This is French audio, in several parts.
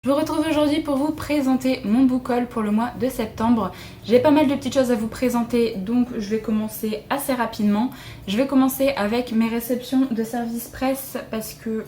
Je vous retrouve aujourd'hui pour vous présenter mon book haul pour le mois de septembre. J'ai pas mal de petites choses à vous présenter, donc je vais commencer assez rapidement. Je vais commencer avec mes réceptions de service presse parce que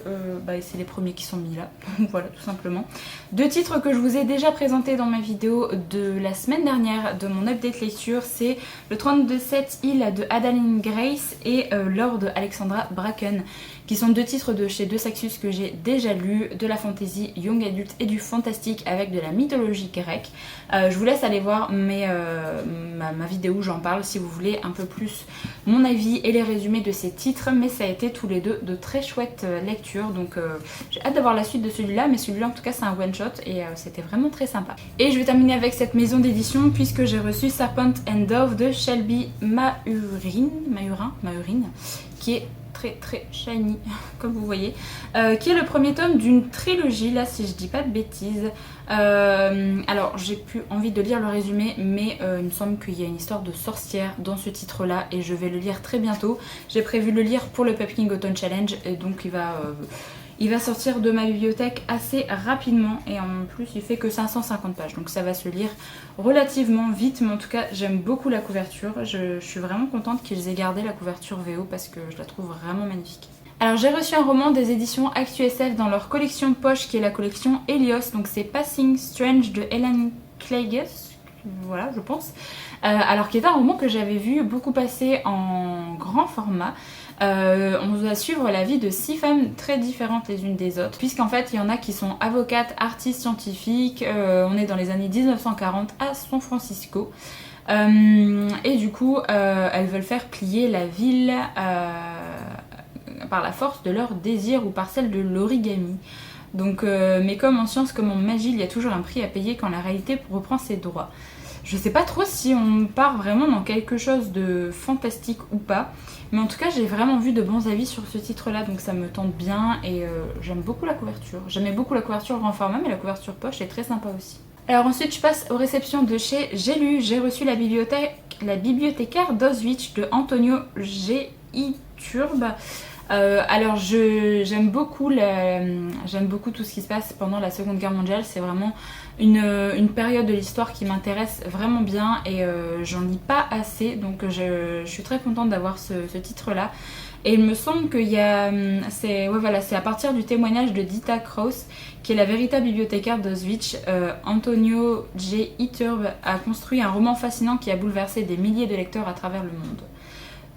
c'est les premiers qui sont mis là, voilà tout simplement. Deux titres que je vous ai déjà présentés dans ma vidéo de la semaine dernière de mon update lecture, c'est le 32-7 Île de Adalyn Grace et L'Or de Alexandra Bracken, qui sont deux titres de chez De Saxus que j'ai déjà lus, de la fantasy young adulte et du fantastique avec de la mythologie grecque. Je vous laisse aller voir ma vidéo où j'en parle si vous voulez un peu plus mon avis et les résumés de ces titres, mais ça a été tous les deux de très chouettes lectures, donc j'ai hâte d'avoir la suite de celui-là, mais celui-là en tout cas c'est un one shot et c'était vraiment très sympa. Et je vais terminer avec cette maison d'édition puisque j'ai reçu Serpent and Dove de Shelby Mahurin, qui est très shiny comme vous voyez, qui est le premier tome d'une trilogie là si je dis pas de bêtises. Alors j'ai plus envie de lire le résumé, mais il me semble qu'il y a une histoire de sorcière dans ce titre là et je vais le lire très bientôt. J'ai prévu de le lire pour le Pumpkin Autumn Challenge et donc il va sortir de ma bibliothèque assez rapidement et en plus il fait que 550 pages, donc ça va se lire relativement vite, mais en tout cas j'aime beaucoup la couverture. Je suis vraiment contente qu'ils aient gardé la couverture VO parce que je la trouve vraiment magnifique. Alors j'ai reçu un roman des éditions ActuSF dans leur collection poche qui est la collection Helios, donc c'est Passing Strange de Helen Claygus, voilà je pense. Alors qui est un roman que j'avais vu beaucoup passer en grand format. On doit suivre la vie de 6 femmes très différentes les unes des autres, puisqu'en fait il y en a qui sont avocates, artistes, scientifiques, on est dans les années 1940 à San Francisco, et du coup elles veulent faire plier la ville par la force de leur désir ou par celle de l'origami. Donc, mais comme en science comme en magie, il y a toujours un prix à payer quand la réalité reprend ses droits. Je sais pas trop si on part vraiment dans quelque chose de fantastique ou pas, mais en tout cas j'ai vraiment vu de bons avis sur ce titre là, donc ça me tente bien et j'aime beaucoup la couverture. J'aimais beaucoup la couverture grand format, mais la couverture poche est très sympa aussi. Alors ensuite je passe aux réceptions de chez J'ai lu. J'ai reçu la bibliothécaire d'Auschwitz de Antonio G. Iturbe. Alors j'aime beaucoup tout ce qui se passe pendant la Seconde Guerre mondiale. C'est vraiment une période de l'histoire qui m'intéresse vraiment bien et j'en lis pas assez, donc je suis très contente d'avoir ce titre là. Et il me semble qu'il y a c'est à partir du témoignage de Dita Kraus, qui est la véritable bibliothécaire d'Auschwitz. Antonio G. Iturbe a construit un roman fascinant qui a bouleversé des milliers de lecteurs à travers le monde.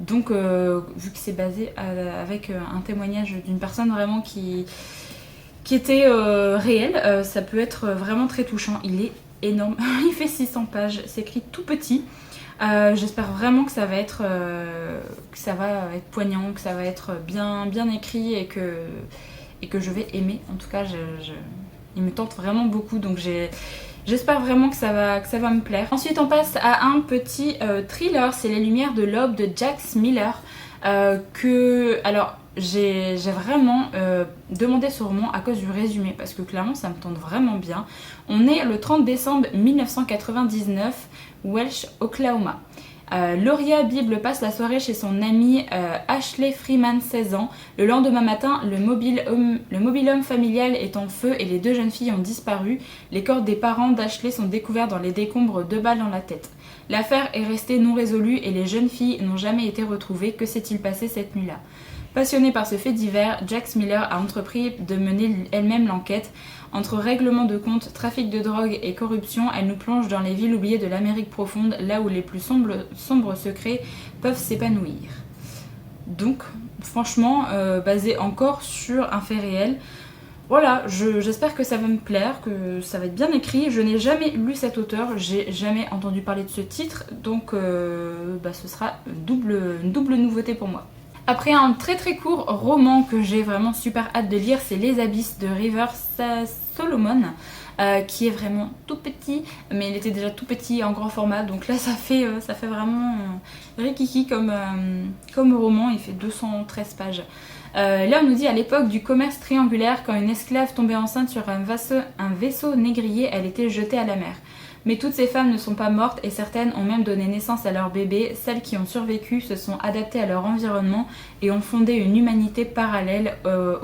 Donc vu que c'est basé avec un témoignage d'une personne vraiment qui était réelle, ça peut être vraiment très touchant. Il est énorme, il fait 600 pages, c'est écrit tout petit. J'espère vraiment que ça va être poignant, que ça va être bien écrit et que je vais aimer. En tout cas il me tente vraiment beaucoup, donc j'espère vraiment que ça va me plaire. Ensuite on passe à un petit thriller, c'est Les Lumières de l'Aube de Jax Miller. Alors j'ai vraiment demandé ce roman à cause du résumé, parce que clairement ça me tente vraiment bien. On est le 30 décembre 1999, Welch, Oklahoma. Lauria Bible passe la soirée chez son amie Ashley Freeman, 16 ans. Le lendemain matin, le mobil-home familial est en feu et les deux jeunes filles ont disparu. Les corps des parents d'Ashley sont découverts dans les décombres, 2 balles dans la tête. L'affaire est restée non résolue et les jeunes filles n'ont jamais été retrouvées. Que s'est-il passé cette nuit-là ? Passionnée par ce fait divers, Jax Miller a entrepris de mener elle-même l'enquête. Entre règlement de compte, trafic de drogue et corruption, elle nous plonge dans les villes oubliées de l'Amérique profonde, là où les plus sombres secrets peuvent s'épanouir. Donc, franchement, basé encore sur un fait réel. Voilà, j'espère que ça va me plaire, que ça va être bien écrit. Je n'ai jamais lu cet auteur, j'ai jamais entendu parler de ce titre, donc ce sera une double nouveauté pour moi. Après un très court roman que j'ai vraiment super hâte de lire, c'est Les Abysses de River Solomon, qui est vraiment tout petit, mais il était déjà tout petit en grand format, donc là ça fait vraiment rikiki comme roman. Il fait 213 pages. Là on nous dit à l'époque du commerce triangulaire, quand une esclave tombait enceinte sur un vaisseau négrier, elle était jetée à la mer. Mais toutes ces femmes ne sont pas mortes et certaines ont même donné naissance à leur bébé. Celles qui ont survécu se sont adaptées à leur environnement et ont fondé une humanité parallèle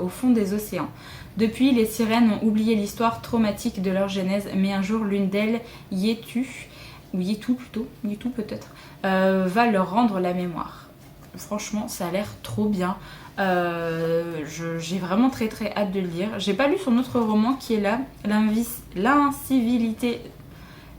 au fond des océans. Depuis, les sirènes ont oublié l'histoire traumatique de leur genèse, mais un jour l'une d'elles, Yetu, ou Yetu plutôt, Yetu peut-être, va leur rendre la mémoire. Franchement, ça a l'air trop bien. J'ai vraiment très très hâte de le lire. J'ai pas lu son autre roman qui est là,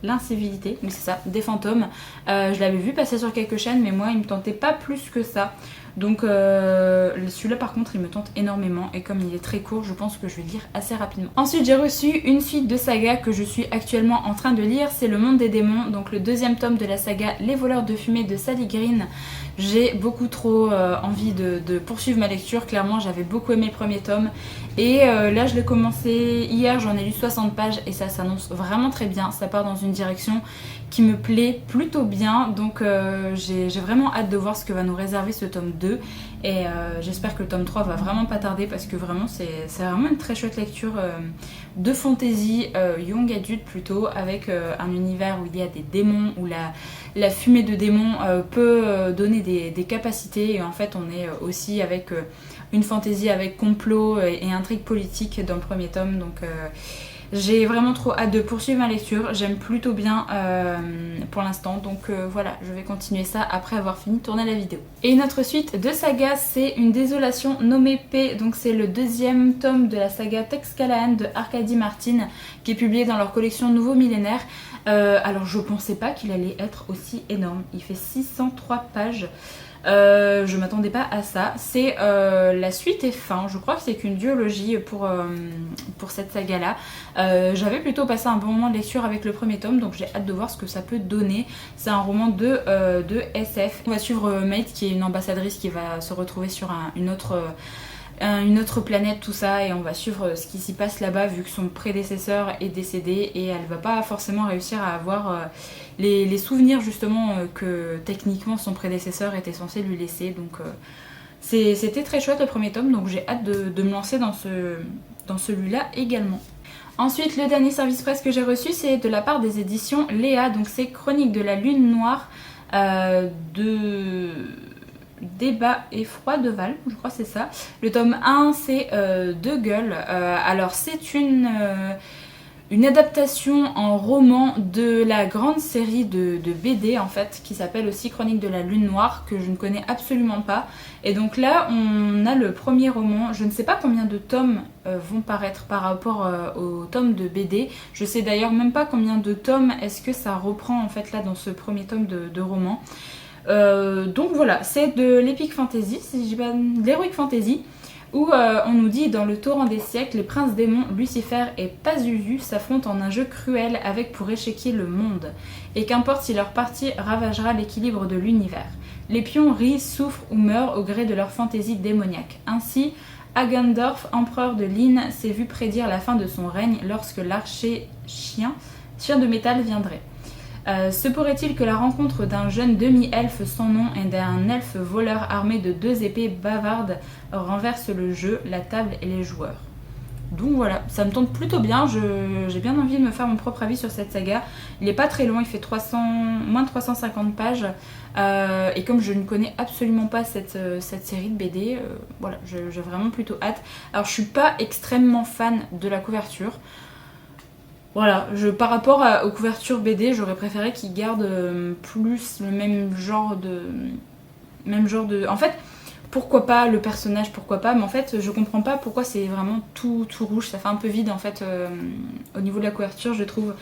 L'incivilité, oui c'est ça, des fantômes. Je l'avais vu passer sur quelques chaînes, mais moi il me tentait pas plus que ça. Donc celui-là par contre il me tente énormément et comme il est très court, je pense que je vais le lire assez rapidement. Ensuite j'ai reçu une suite de saga que je suis actuellement en train de lire, c'est Le Monde des démons, donc le deuxième tome de la saga Les voleurs de fumée de Sally Green. J'ai beaucoup trop envie de poursuivre ma lecture, clairement j'avais beaucoup aimé le premier tome et là je l'ai commencé hier, j'en ai lu 60 pages et ça s'annonce vraiment très bien, ça part dans une direction qui me plaît plutôt bien, donc j'ai vraiment hâte de voir ce que va nous réserver ce tome 2 et j'espère que le tome 3 va vraiment pas tarder parce que vraiment c'est vraiment une très chouette lecture de fantasy young adulte plutôt, avec un univers où il y a des démons, où la fumée de démons peut donner des capacités et en fait on est aussi avec une fantaisie avec complot et intrigue politique dans le premier tome, donc j'ai vraiment trop hâte de poursuivre ma lecture, j'aime plutôt bien pour l'instant, donc voilà, je vais continuer ça après avoir fini de tourner la vidéo. Et une autre suite de saga, c'est Une désolation nommée P, donc c'est le deuxième tome de la saga Tex Callahan de Arkady Martin, qui est publié dans leur collection Nouveau Millénaire. Alors je pensais pas qu'il allait être aussi énorme, il fait 603 pages. Je m'attendais pas à ça. C'est la suite et fin. Je crois que c'est qu'une duologie pour cette saga là. J'avais plutôt passé un bon moment de lecture avec le premier tome, donc j'ai hâte de voir ce que ça peut donner. C'est un roman de SF. On va suivre Maid qui est une ambassadrice qui va se retrouver sur une autre planète, tout ça, et on va suivre ce qui s'y passe là-bas vu que son prédécesseur est décédé et elle va pas forcément réussir à avoir les souvenirs justement que techniquement son prédécesseur était censé lui laisser, donc c'était très chouette le premier tome, donc j'ai hâte de me lancer dans celui-là également. Ensuite, le dernier service presse que j'ai reçu, c'est de la part des éditions Léa, donc c'est Chronique de la Lune Noire de Débat et Froid de Val, je crois que c'est ça. Le tome 1 c'est Deux Gueules. Alors c'est une adaptation en roman de la grande série de BD en fait, qui s'appelle aussi Chronique de la Lune Noire, que je ne connais absolument pas. Et donc là on a le premier roman, je ne sais pas combien de tomes vont paraître par rapport aux tomes de BD. Je sais d'ailleurs même pas combien de tomes est-ce que ça reprend en fait là dans ce premier tome de roman. Donc voilà, c'est de l'epic fantasy, si j'ai pas de l'heroic fantasy, où on nous dit dans le torrent des siècles, les princes démons Lucifer et Pazuzu s'affrontent en un jeu cruel avec pour échiquier le monde, et qu'importe si leur partie ravagera l'équilibre de l'univers. Les pions rient, souffrent ou meurent au gré de leur fantaisie démoniaque. Ainsi, Hagendorf, empereur de Lynn, s'est vu prédire la fin de son règne lorsque l'archer chien de métal viendrait. Se pourrait-il que la rencontre d'un jeune demi-elfe sans nom et d'un elfe voleur armé de 2 épées bavardes renverse le jeu, la table et les joueurs. Donc voilà, ça me tente plutôt bien, j'ai bien envie de me faire mon propre avis sur cette saga. Il n'est pas très long, il fait moins de 350 pages. Et comme je ne connais absolument pas cette série de BD, voilà, j'ai vraiment plutôt hâte. Alors je suis pas extrêmement fan de la couverture. Voilà, par rapport aux couvertures BD, j'aurais préféré qu'ils gardent plus le même genre de... En fait, pourquoi pas le personnage, pourquoi pas, mais en fait, je comprends pas pourquoi c'est vraiment tout rouge, ça fait un peu vide en fait au niveau de la couverture, je trouve.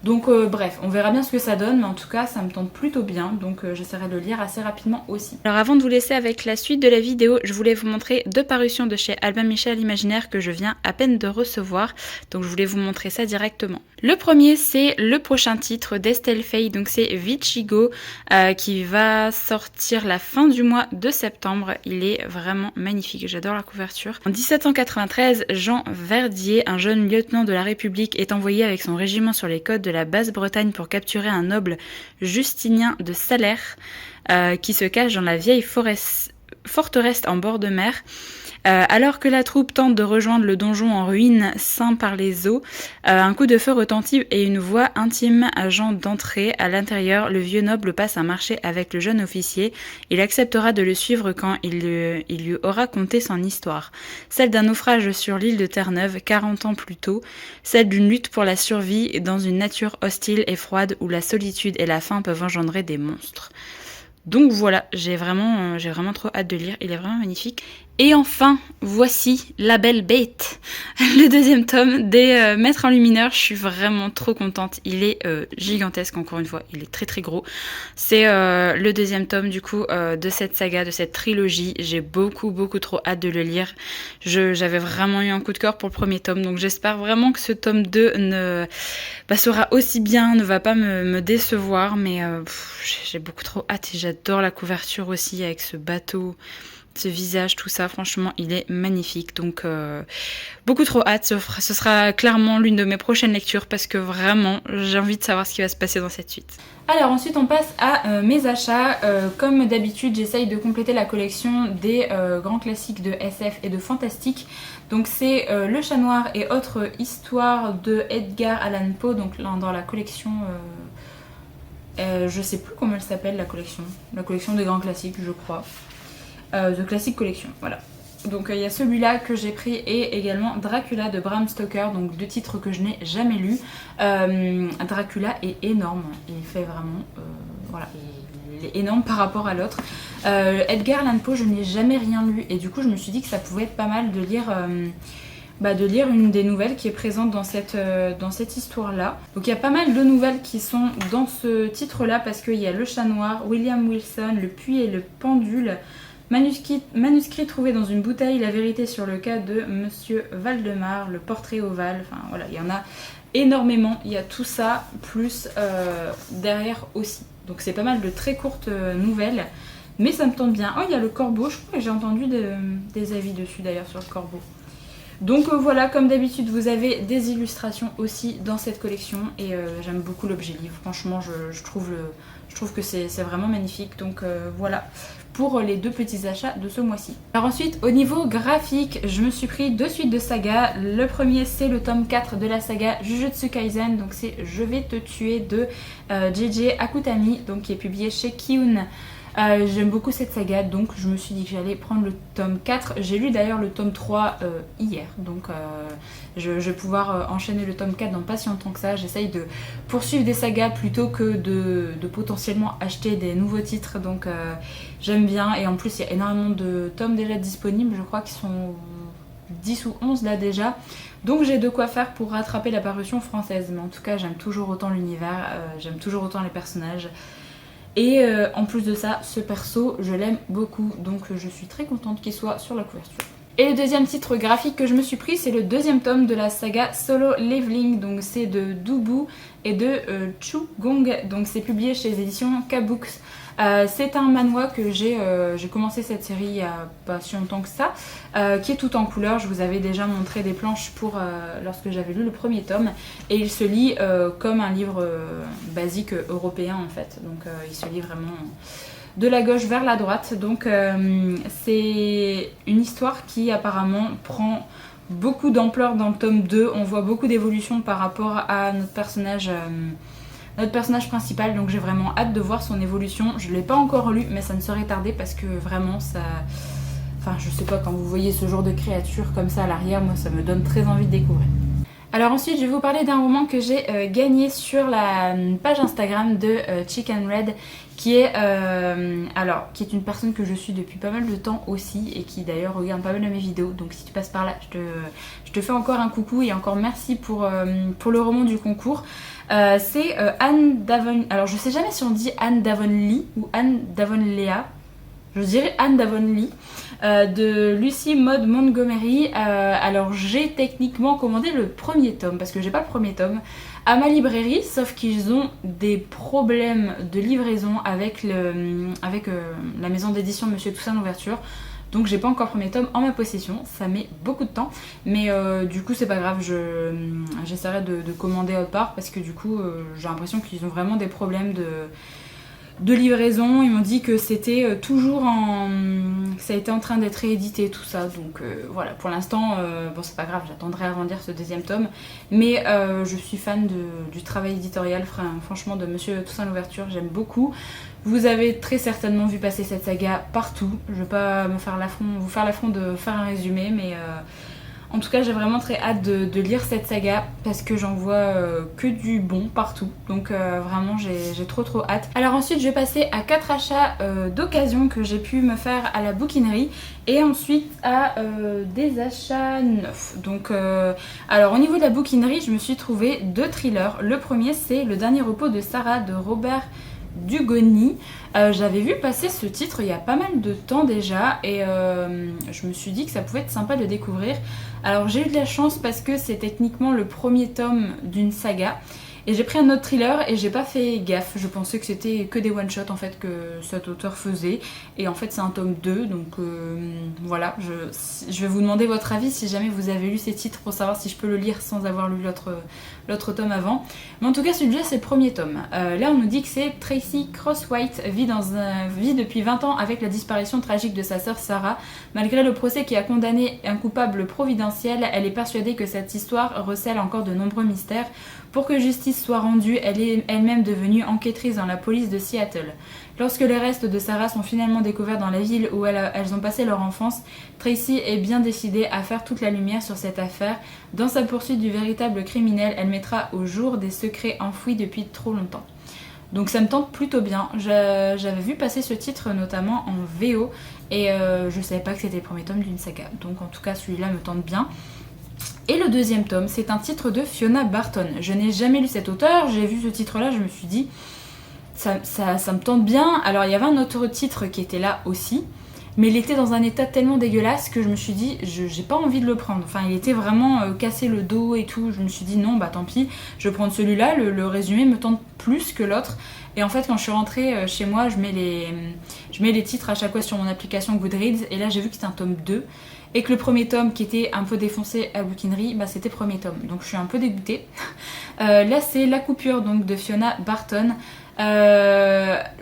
Donc bref, on verra bien ce que ça donne, mais en tout cas ça me tente plutôt bien, donc j'essaierai de le lire assez rapidement aussi. Alors avant de vous laisser avec la suite de la vidéo, je voulais vous montrer 2 parutions de chez Albin Michel Imaginaire que je viens à peine de recevoir, donc je voulais vous montrer ça directement. Le premier c'est le prochain titre d'Estelle Faye, donc c'est Vichigo, qui va sortir la fin du mois de septembre. Il est vraiment magnifique, j'adore la couverture. En 1793, Jean Verdier, un jeune lieutenant de la République, est envoyé avec son régiment sur les côtes de la Basse-Bretagne pour capturer un noble Justinien de Salaire qui se cache dans la vieille forteresse en bord de mer. Alors que la troupe tente de rejoindre le donjon en ruine, ceint par les eaux, un coup de feu retentit et une voix intime agent d'entrer. À l'intérieur, le vieux noble passe un marché avec le jeune officier. Il acceptera de le suivre quand il lui aura conté son histoire. Celle d'un naufrage sur l'île de Terre-Neuve, 40 ans plus tôt. Celle d'une lutte pour la survie dans une nature hostile et froide où la solitude et la faim peuvent engendrer des monstres. Donc voilà, j'ai vraiment trop hâte de lire, il est vraiment magnifique. Et enfin, voici La Belle Bête, le deuxième tome des Maîtres Enlumineurs. Je suis vraiment trop contente, il est gigantesque encore une fois, il est très très gros. C'est le deuxième tome du coup de cette saga, de cette trilogie. J'ai beaucoup trop hâte de le lire. J'avais vraiment eu un coup de cœur pour le premier tome, donc j'espère vraiment que ce tome 2 sera aussi bien, ne va pas me décevoir, mais j'ai beaucoup trop hâte et j'adore la couverture aussi avec ce bateau, ce visage, tout ça, franchement il est magnifique, donc beaucoup trop hâte. Ce sera clairement l'une de mes prochaines lectures parce que vraiment j'ai envie de savoir ce qui va se passer dans cette suite. Alors ensuite on passe à mes achats. Comme d'habitude j'essaye de compléter la collection des grands classiques de SF et de fantastique. Donc c'est Le Chat Noir et autres histoires de Edgar Allan Poe, donc dans la collection... je sais plus comment elle s'appelle la collection des grands classiques je crois. The Classic Collection, voilà. Donc il y a celui-là que j'ai pris et également Dracula de Bram Stoker, donc deux titres que je n'ai jamais lus. Dracula est énorme, il fait vraiment, voilà, il est énorme par rapport à l'autre. Edgar Allan Poe, je n'ai jamais rien lu et du coup je me suis dit que ça pouvait être pas mal de lire une des nouvelles qui est présente dans cette histoire-là. Donc il y a pas mal de nouvelles qui sont dans ce titre-là parce qu'il y a Le Chat Noir, William Wilson, Le Puits et le Pendule, manuscrit trouvé dans une bouteille, la vérité sur le cas de Monsieur Valdemar, le portrait ovale, enfin voilà, il y en a énormément, il y a tout ça, plus derrière aussi. Donc c'est pas mal de très courtes nouvelles, mais ça me tente bien. Oh, il y a le corbeau, je crois que j'ai entendu des avis dessus d'ailleurs sur le corbeau. Donc voilà, comme d'habitude, vous avez des illustrations aussi dans cette collection et j'aime beaucoup l'objet livre. Franchement, je trouve que c'est vraiment magnifique. Donc voilà pour les deux petits achats de ce mois-ci. Alors ensuite, au niveau graphique, je me suis pris deux suites de sagas. Le premier, c'est le tome 4 de la saga Jujutsu Kaisen. Donc c'est Je vais te tuer de JJ Akutami, donc qui est publié chez Kiun. J'aime beaucoup cette saga, donc je me suis dit que j'allais prendre le tome 4. J'ai lu d'ailleurs le tome 3 hier, donc je vais pouvoir enchaîner le tome 4 dans pas si longtemps que ça. J'essaye de poursuivre des sagas plutôt que de potentiellement acheter des nouveaux titres, donc j'aime bien. Et en plus il y a énormément de tomes déjà disponibles, je crois qu'ils sont 10 ou 11 là déjà. Donc j'ai de quoi faire pour rattraper la parution française, mais en tout cas j'aime toujours autant l'univers, j'aime toujours autant les personnages. Et en plus de ça, ce perso, je l'aime beaucoup, donc je suis très contente qu'il soit sur la couverture. Et le deuxième titre graphique que je me suis pris, c'est le deuxième tome de la saga Solo Leveling, donc c'est de Dubu et de Chu Gong, donc c'est publié chez les éditions K-Books. C'est un manhwa que j'ai commencé cette série il n'y a pas si longtemps que ça, qui est tout en couleur. Je vous avais déjà montré des planches lorsque j'avais lu le premier tome, et il se lit comme un livre basique européen en fait, donc il se lit vraiment de la gauche vers la droite. Donc c'est une histoire qui apparemment prend beaucoup d'ampleur dans le tome 2, on voit beaucoup d'évolution par rapport à notre personnage principal, donc j'ai vraiment hâte de voir son évolution. Je ne l'ai pas encore lu, mais ça ne saurait tarder parce que vraiment ça... Enfin je sais pas, quand vous voyez ce genre de créature comme ça à l'arrière, moi ça me donne très envie de découvrir. Alors ensuite je vais vous parler d'un roman que j'ai gagné sur la page Instagram de Chicken Red, qui est une personne que je suis depuis pas mal de temps aussi et qui d'ailleurs regarde pas mal de mes vidéos, donc si tu passes par là je te fais encore un coucou et encore merci pour le roman du concours. C'est Anne Davon... Alors je sais jamais si on dit Anne Davonlea ou Anne Davonlea. Je dirais Anne Davonlea, de Lucy Maud Montgomery. Alors j'ai techniquement commandé le premier tome, parce que j'ai pas le premier tome, à ma librairie, sauf qu'ils ont des problèmes de livraison avec la maison d'édition Monsieur Toussaint l'Ouverture. Donc j'ai pas encore le premier tome en ma possession, ça met beaucoup de temps, mais du coup c'est pas grave, j'essaierai de commander autre part parce que du coup j'ai l'impression qu'ils ont vraiment des problèmes de livraison. Ils m'ont dit que c'était toujours ça a été en train d'être réédité tout ça, donc voilà, pour l'instant bon c'est pas grave, j'attendrai avant de lire ce deuxième tome, mais je suis fan du travail éditorial franchement de Monsieur Toussaint Louverture, j'aime beaucoup. Vous avez très certainement vu passer cette saga partout, je vais pas vous faire l'affront de faire un résumé, mais en tout cas j'ai vraiment très hâte de lire cette saga parce que j'en vois que du bon partout, donc vraiment j'ai trop hâte. Alors ensuite je vais passer à 4 achats d'occasion que j'ai pu me faire à la bouquinerie et ensuite à des achats neufs. Donc alors au niveau de la bouquinerie je me suis trouvé 2 thrillers. Le premier c'est Le Dernier Repos de Sarah de Robert Dugoni. J'avais vu passer ce titre il y a pas mal de temps déjà et je me suis dit que ça pouvait être sympa de le découvrir. Alors j'ai eu de la chance parce que c'est techniquement le premier tome d'une saga et j'ai pris un autre thriller et j'ai pas fait gaffe, je pensais que c'était que des one shot en fait que cet auteur faisait et en fait c'est un tome 2 donc voilà, je vais vous demander votre avis si jamais vous avez lu ces titres pour savoir si je peux le lire sans avoir lu l'autre tome avant, mais en tout cas celui-là c'est le premier tome. Là on nous dit que c'est Tracy Crosswhite vit depuis 20 ans avec la disparition tragique de sa sœur Sarah. Malgré le procès qui a condamné un coupable providentiel, elle est persuadée que cette histoire recèle encore de nombreux mystères. Pour que justice soit rendue, elle est elle-même devenue enquêtrice dans la police de Seattle. Lorsque les restes de Sarah sont finalement découverts dans la ville où elles ont passé leur enfance, Tracy est bien décidée à faire toute la lumière sur cette affaire. Dans sa poursuite du véritable criminel, elle mettra au jour des secrets enfouis depuis trop longtemps. Donc ça me tente plutôt bien. J'avais vu passer ce titre notamment en VO et je savais pas que c'était le premier tome d'une saga. Donc en tout cas celui-là me tente bien. Et le deuxième tome, c'est un titre de Fiona Barton. Je n'ai jamais lu cet auteur, j'ai vu ce titre-là, je me suis dit, ça me tente bien. Alors il y avait un autre titre qui était là aussi, mais il était dans un état tellement dégueulasse que je me suis dit, j'ai pas envie de le prendre. Enfin, il était vraiment cassé le dos et tout, je me suis dit non, bah tant pis, je vais prendre celui-là, le résumé me tente plus que l'autre. Et en fait, quand je suis rentrée chez moi, je mets les titres à chaque fois sur mon application Goodreads, et là j'ai vu que c'était un tome 2. Et que le premier tome qui était un peu défoncé à bouquinerie, bah c'était premier tome. Donc je suis un peu dégoûtée. Là c'est La Coupure donc de Fiona Barton.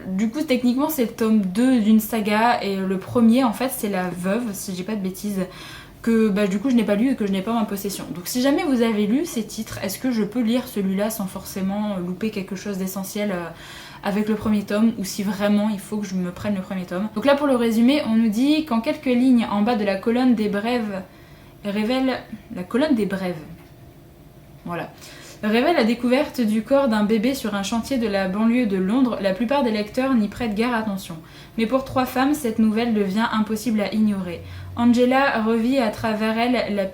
Du coup techniquement c'est le tome 2 d'une saga et le premier en fait c'est La Veuve, si j'ai pas de bêtises, que bah, du coup je n'ai pas lu et que je n'ai pas en ma possession. Donc si jamais vous avez lu ces titres, est-ce que je peux lire celui-là sans forcément louper quelque chose d'essentiel avec le premier tome, ou si vraiment il faut que je me prenne le premier tome. Donc là pour le résumé, on nous dit qu'en quelques lignes en bas de la colonne des brèves révèle la découverte du corps d'un bébé sur un chantier de la banlieue de Londres. La plupart des lecteurs n'y prêtent guère attention. Mais pour 3 femmes, cette nouvelle devient impossible à ignorer. Angela revit à travers elle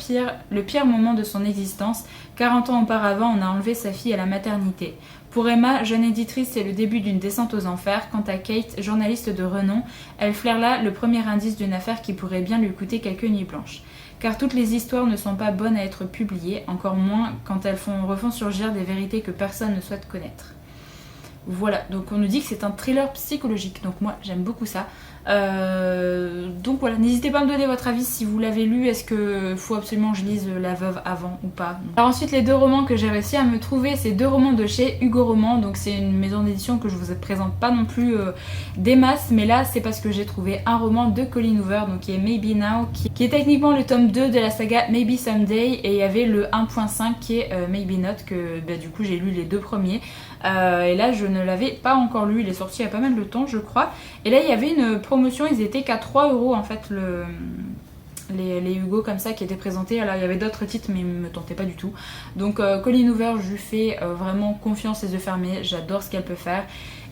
le pire moment de son existence. 40 ans auparavant, on a enlevé sa fille à la maternité. Pour Emma, jeune éditrice, c'est le début d'une descente aux enfers. Quant à Kate, journaliste de renom, elle flaire là le premier indice d'une affaire qui pourrait bien lui coûter quelques nuits blanches. Car toutes les histoires ne sont pas bonnes à être publiées, encore moins quand elles refont surgir des vérités que personne ne souhaite connaître. Voilà, donc on nous dit que c'est un thriller psychologique, donc moi j'aime beaucoup ça. Donc voilà, n'hésitez pas à me donner votre avis si vous l'avez lu, est-ce que faut absolument que je lise La Veuve avant ou pas. Alors ensuite les 2 romans que j'ai réussi à me trouver, c'est 2 romans de chez Hugo Roman, donc c'est une maison d'édition que je vous présente pas non plus des masses, mais là c'est parce que j'ai trouvé un roman de Colleen Hoover, donc qui est Maybe Now, qui est techniquement le tome 2 de la saga Maybe Someday, et il y avait le 1.5 qui est Maybe Not, que bah, du coup j'ai lu les 2 premiers. Et là je ne l'avais pas encore lu, il est sorti il y a pas mal de temps je crois, et là il y avait une promotion, ils étaient qu'à 3 € en fait les Hugo comme ça qui étaient présentés. Alors il y avait d'autres titres mais ils me tentaient pas du tout, donc Colleen Hoover, je lui fais vraiment confiance les yeux fermés, j'adore ce qu'elle peut faire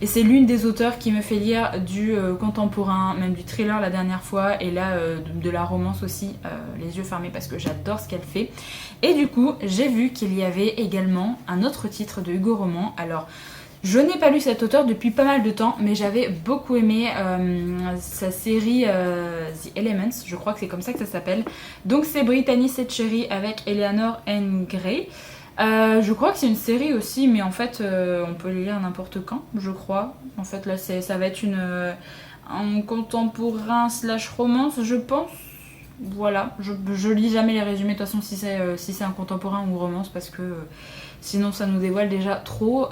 et c'est l'une des auteurs qui me fait lire du contemporain, même du thriller la dernière fois, et là de la romance aussi, les yeux fermés, parce que j'adore ce qu'elle fait. Et du coup j'ai vu qu'il y avait également un autre titre de Hugo Roman. Alors je n'ai pas lu cet auteur depuis pas mal de temps, mais j'avais beaucoup aimé sa série The Elements, je crois que c'est comme ça que ça s'appelle. Donc c'est Brittany Setcherry avec Eleanor N. Gray. Je crois que c'est une série aussi, mais en fait on peut les lire n'importe quand, je crois. En fait là ça va être un contemporain slash romance, je pense. Voilà, je lis jamais les résumés de toute façon si c'est un contemporain ou romance, parce que sinon ça nous dévoile déjà trop.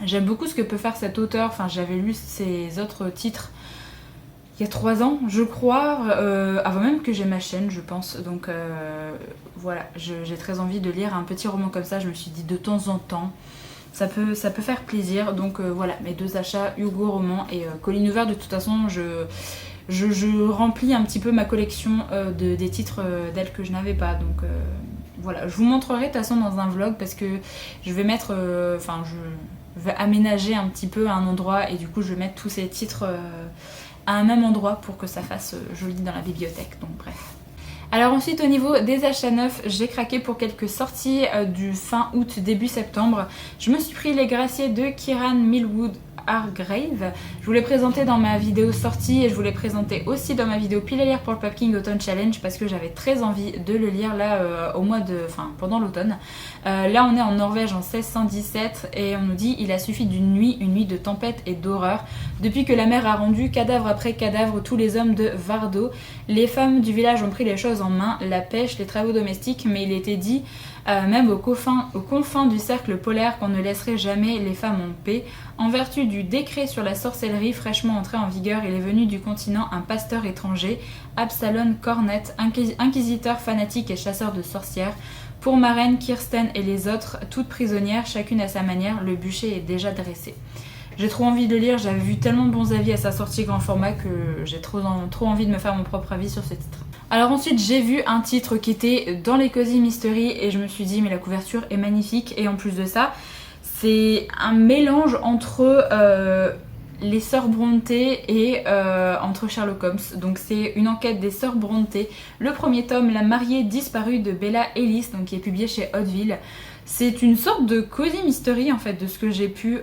J'aime beaucoup ce que peut faire cet auteur, enfin j'avais lu ses autres titres il y a 3 ans je crois, avant même que j'ai ma chaîne je pense, donc voilà, j'ai très envie de lire un petit roman comme ça, je me suis dit de temps en temps, ça peut faire plaisir, donc voilà, mes 2 achats, Hugo Roman et Colline Hoover. De toute façon je remplis un petit peu ma collection des titres d'elle que je n'avais pas, donc voilà, je vous montrerai de toute façon dans un vlog parce que je vais mettre, je vais aménager un petit peu un endroit et du coup je vais mettre tous ces titres à un même endroit pour que ça fasse joli dans la bibliothèque, donc bref. Alors ensuite au niveau des achats neufs, j'ai craqué pour quelques sorties du fin août début septembre. Je me suis pris Les Graciers de Kieran Millwood Hargrave. Je vous l'ai présenté dans ma vidéo sortie et je vous l'ai présenté aussi dans ma vidéo pile à lire pour le Pop King Autumn Challenge parce que j'avais très envie de le lire là pendant l'automne. Là on est en Norvège en 1617 et on nous dit il a suffi d'une nuit, une nuit de tempête et d'horreur. Depuis que la mer a rendu cadavre après cadavre tous les hommes de Vardø, les femmes du village ont pris les choses en main, la pêche, les travaux domestiques, mais il était dit même aux confins du cercle polaire qu'on ne laisserait jamais les femmes en paix. En vertu du décret sur la sorcellerie fraîchement entré en vigueur, il est venu du continent un pasteur étranger, Absalon Cornet, inquisiteur fanatique et chasseur de sorcières. Pour Maren, Kirsten et les autres, toutes prisonnières, chacune à sa manière, le bûcher est déjà dressé. J'ai trop envie de lire, j'avais vu tellement de bons avis à sa sortie grand format que j'ai trop envie de me faire mon propre avis sur ce titre. Alors ensuite j'ai vu un titre qui était dans les Cozy Mystery et je me suis dit mais la couverture est magnifique et en plus de ça c'est un mélange entre les sœurs Brontë et entre Sherlock Holmes. Donc c'est une enquête des sœurs Brontë, le premier tome, La mariée disparue de Bella Ellis, donc qui est publié chez Hauteville. C'est une sorte de Cozy Mystery en fait de ce que j'ai pu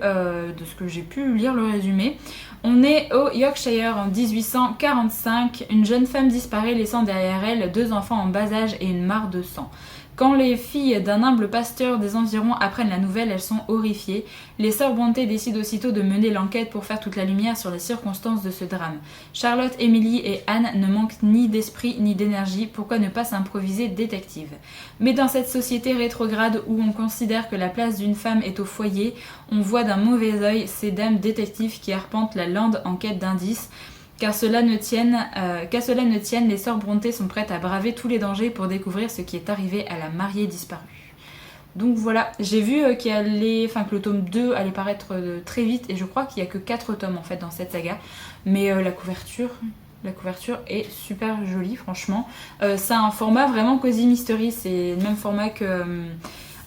lire le résumé. On est au Yorkshire en 1845, une jeune femme disparaît laissant derrière elle 2 enfants en bas âge et une mare de sang. Quand les filles d'un humble pasteur des environs apprennent la nouvelle, elles sont horrifiées. Les sœurs Brontë décident aussitôt de mener l'enquête pour faire toute la lumière sur les circonstances de ce drame. Charlotte, Emily et Anne ne manquent ni d'esprit ni d'énergie, pourquoi ne pas s'improviser détective? Mais dans cette société rétrograde où on considère que la place d'une femme est au foyer, on voit d'un mauvais œil ces dames détectives qui arpentent la lande en quête d'indices. Qu'à cela ne tienne, les sœurs Brontë sont prêtes à braver tous les dangers pour découvrir ce qui est arrivé à la mariée disparue. Donc voilà, j'ai vu que le tome 2 allait paraître très vite et je crois qu'il n'y a que 4 tomes en fait dans cette saga. Mais la couverture est super jolie franchement. C'est un format vraiment Cozy Mystery, c'est le même format que...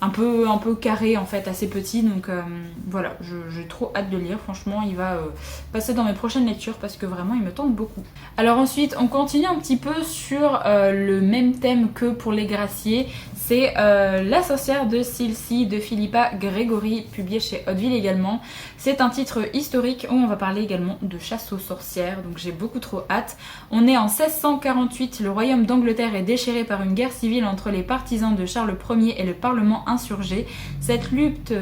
un peu carré en fait, assez petit, donc voilà, j'ai trop hâte de lire, franchement il va passer dans mes prochaines lectures parce que vraiment il me tente beaucoup. Alors ensuite on continue un petit peu sur le même thème que pour Les Graciers, c'est La sorcière de Silsey de Philippa Gregory, publié chez Hauteville également. C'est un titre historique où on va parler également de chasse aux sorcières, donc j'ai beaucoup trop hâte. On est en 1648, le royaume d'Angleterre est déchiré par une guerre civile entre les partisans de Charles Ier et le Parlement insurgé. Cette lutte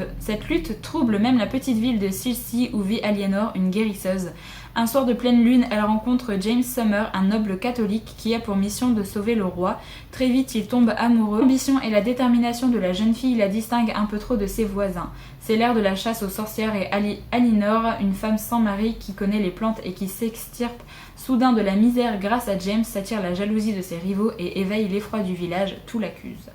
trouble même la petite ville de Silsey où vit Aliénor, une guérisseuse. Un soir de pleine lune, elle rencontre James Summer, un noble catholique qui a pour mission de sauver le roi. Très vite, il tombe amoureux. L'ambition et la détermination de la jeune fille la distinguent un peu trop de ses voisins. C'est l'ère de la chasse aux sorcières et Aliénor, une femme sans mari qui connaît les plantes et qui s'extirpe soudain de la misère grâce à James, s'attire la jalousie de ses rivaux et éveille l'effroi du village, tout l'accuse.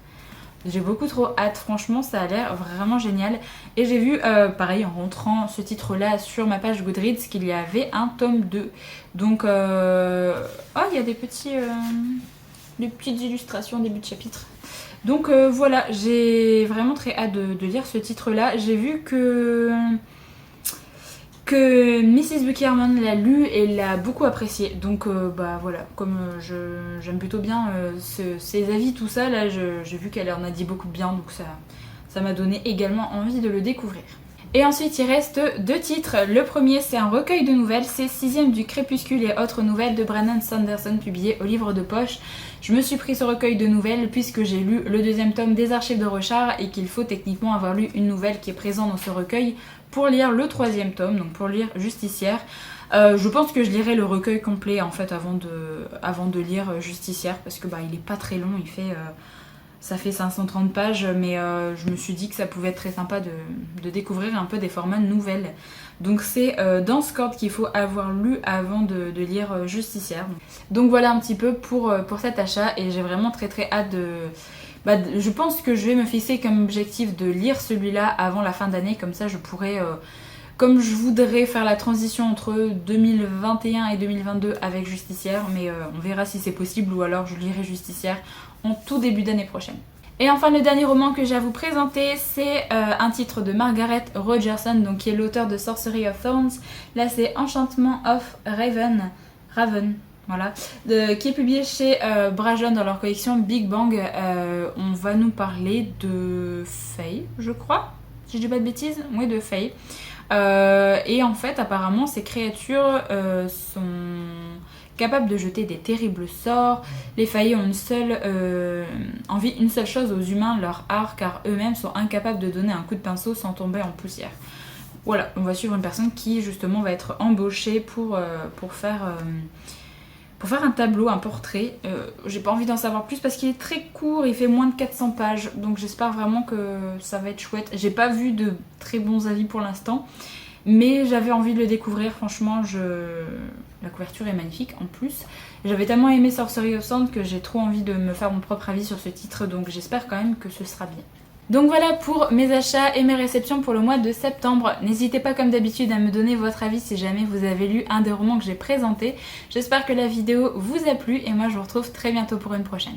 J'ai beaucoup trop hâte, franchement ça a l'air vraiment génial. Et j'ai vu, pareil en rentrant ce titre là sur ma page Goodreads, qu'il y avait un tome 2. Donc, il y a des petites illustrations au début de chapitre. Donc voilà, j'ai vraiment très hâte de lire ce titre là. J'ai vu que Mrs. Buckerman l'a lu et l'a beaucoup apprécié. Donc voilà, comme j'aime plutôt bien ses avis, tout ça, là j'ai vu qu'elle en a dit beaucoup de bien, donc ça m'a donné également envie de le découvrir. Et ensuite il reste 2 titres. Le premier c'est un recueil de nouvelles, c'est 6e du Crépuscule et autres nouvelles de Brandon Sanderson, publié au livre de poche. Je me suis pris ce recueil de nouvelles puisque j'ai lu le 2e tome des Archives de Rochard et qu'il faut techniquement avoir lu une nouvelle qui est présente dans ce recueil pour lire le 3e tome, donc pour lire Justicière. Je pense que je lirai le recueil complet en fait avant de lire Justicière parce que il est pas très long, il fait Ça fait 530 pages, mais je me suis dit que ça pouvait être très sympa de découvrir un peu des formats nouvelles. Donc c'est dans Scord qu'il faut avoir lu avant de lire Justicière. Donc voilà un petit peu pour cet achat, et j'ai vraiment très hâte de... je pense que je vais me fixer comme objectif de lire celui-là avant la fin d'année, comme ça je pourrai... comme je voudrais faire la transition entre 2021 et 2022 avec Justicière, mais on verra si c'est possible, ou alors je lirai Justicière en tout début d'année prochaine. Et enfin, le dernier roman que j'ai à vous présenter, c'est un titre de Margaret Rogerson, donc qui est l'auteur de Sorcery of Thorns. Là, c'est Enchantment of Raven, voilà, qui est publié chez Brajon dans leur collection Big Bang. On va nous parler de Fae, je crois, si je dis pas de bêtises, oui, de Fae. Et en fait, apparemment, ces créatures sont capables de jeter des terribles sorts. Les faillis ont envie une seule chose aux humains, leur art, car eux-mêmes sont incapables de donner un coup de pinceau sans tomber en poussière. Voilà, on va suivre une personne qui justement va être embauchée pour faire un tableau, un portrait. J'ai pas envie d'en savoir plus parce qu'il est très court, il fait moins de 400 pages, donc j'espère vraiment que ça va être chouette. J'ai pas vu de très bons avis pour l'instant, mais j'avais envie de le découvrir. Franchement, la couverture est magnifique en plus. J'avais tellement aimé Sorcery of Thorns que j'ai trop envie de me faire mon propre avis sur ce titre, donc j'espère quand même que ce sera bien. Donc voilà pour mes achats et mes réceptions pour le mois de septembre. N'hésitez pas comme d'habitude à me donner votre avis si jamais vous avez lu un des romans que j'ai présenté. J'espère que la vidéo vous a plu et moi je vous retrouve très bientôt pour une prochaine.